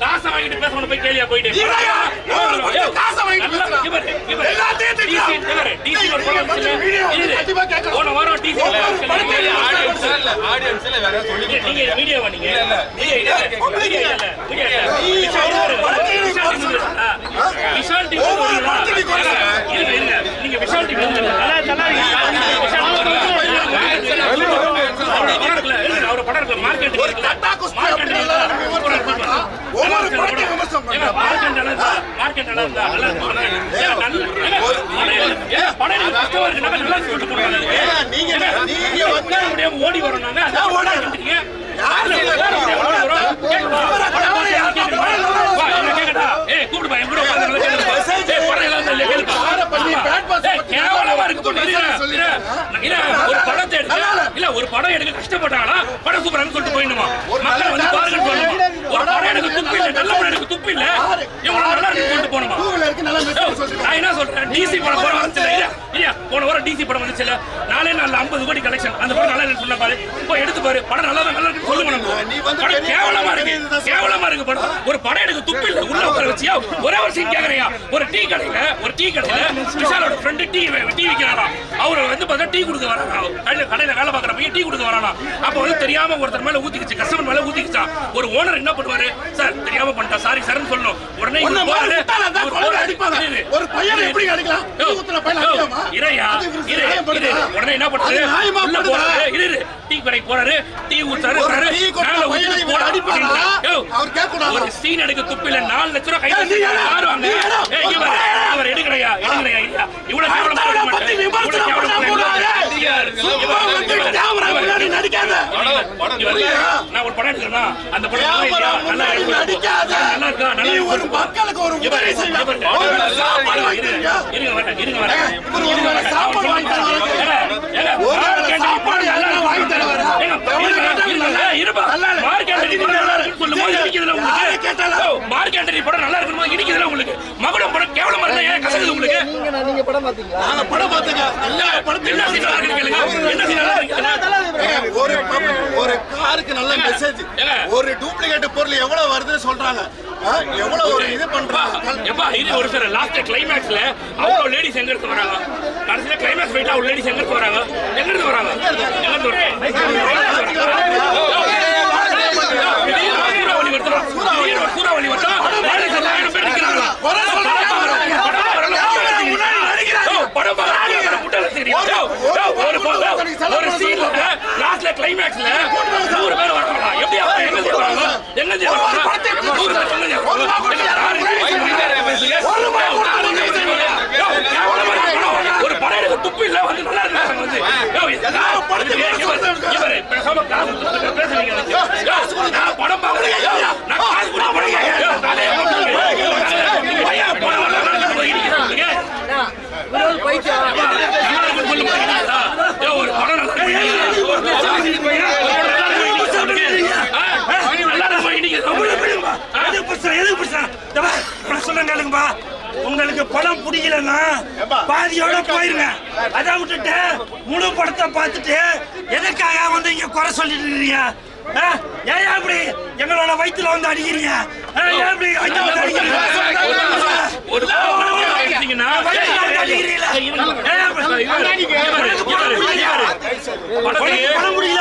காசை வாங்கிட்டு பேசணும் போய் கேளியா போயிட்டு நீங்க விஷால் அவரோட படம் இருக்கு மார்க்கெட் ஓடி வரோம் கூப்பிடுப்பா என் கூட ஒரு படம் எடுக்க கஷ்டப்பட்டாங்களா படம் சூப்பரான்னு சொல்லிட்டு போயிடுமா மக்கள் வந்து பாருங்கன்னு சொல்லணும். ஒரு படம் எனக்கு துப்பு இல்லை, நல்ல படம் எனக்கு துப்பு இல்லை, இவங்க நல்லா இருக்குன்னு சொல்லிட்டு போனோமா. நான் என்ன சொல்றேன், டிசி படம் போற வந்துச்சு இல்லையா, போன வாரம் டிசி படம் வந்துச்சு இல்ல, 4 நாள்ல 50 கோடி கலெக்ஷன். அந்த படம் நல்லா இருக்குன்னு சொன்ன பாரு, போய் எடுத்து பாரு, படம் நல்லா இருக்குன்னு சொல்லுங்க. படம் கேவலமா இருக்கு, கேவலமா இருக்கு படம். ஒரு படம் எனக்கு துப்பு இல்லை, உள்ள உட்கார வச்சியா ஒரே ஒரு சீன் கேக்குறியா. ஒரு டீ கடையில விஷாலோட ஃப்ரெண்டு டீ விற்கிறாரா, அவரு வந்து பார்த்தா டீ கொடுக்க வராங்க, கடையில வேலை பார்க்குற பையன் டீ கொடுக்க வரானா. அப்போ வந்து தெரியாம ஒருத்தர் மேல ஊத்திக்கிச்சு, கஸ்டமர் மேல ஊத்திக்கிச்சா. ஒரு ஓனர் என்ன பண்ணுவாரு, சார் தெரியாம பண்ணிட்டா சாரி சார்னு சொல்லணும். உடனே ஒரு பையனை எப்படி அடிக்கலாம், உடனே என்ன பண்றாரு, டீ கடைக்கு போறாரு, டீ ஊத்துறாரு, ஒரு சீன் எடுக்க துப்பில 4 லட்சம் ரூபாய் கையில அவர் எடுக்கலையா இல்லையா, இவ்வளவு நான் ஒரு படம் எடுக்கிறேன்னா அந்த படம் நல்லா இருக்கா, ஒரு மக்களுக்கு ஒரு உதவி செய்ய மார்க்கெண்டரி படம் நல்லா இருக்குமா இடிக்குதுல உங்களுக்கு, மகுடம் படம் கேவலமா இருந்தா ஏன் கசக்குது உங்களுக்கு. நீங்க படம் பாத்தீங்களா? நாங்க படம் பார்த்தங்க, எல்லா படத்துல என்ன சீன் நல்லா இருக்கு, என்ன சீன் நல்லா இருக்கு. ஒரு காருக்கு நல்ல மெசேஜ், ஒரு டூப்ளிகேட் பொருள் எவ்வளவு வருதுன்னு சொல்றாங்க, எவ்வளவு ஒரு இது பண்றாங்க. எப்பா இது ஒரு சார் லாஸ்ட் கிளைமாக்ஸ்ல அவ்வளவு லேடிஸ் எங்க இருந்து வராங்க, கடைசில கிளைமாக்ஸ் ஃபைட்ல அவ்வளவு லேடிஸ் எங்க இருந்து வராங்க, எங்க இருந்து வராங்க, சூறாவளி வருதா, ஒரு சீன்ல லாஸ்ட்ல கிளைமாக்ஸ்ல 100 பேர் வராங்க, எப்படி ஒரு படம் எடுக்க துப்பு இல்ல வந்து நல்லா இருக்காங்க வந்து பேசாம பேசுறீங்க, படம் பாக்குறீங்க, நான் காசு கொடுத்து படம் ஒரு படம் சொல்லுங்க. உங்களுக்கு படம் பிடிக்கலன்னா பாதியோட போயிருங்க, அதை விட்டுட்டு முழு படத்தை பார்த்துட்டு எதுக்காக வந்து இங்க குறை சொல்லிட்டு இருக்கீங்க? ஏன் அப்படி எங்களோட வயிற்றுல வந்து அடிக்கிறீங்க? படம் முடியல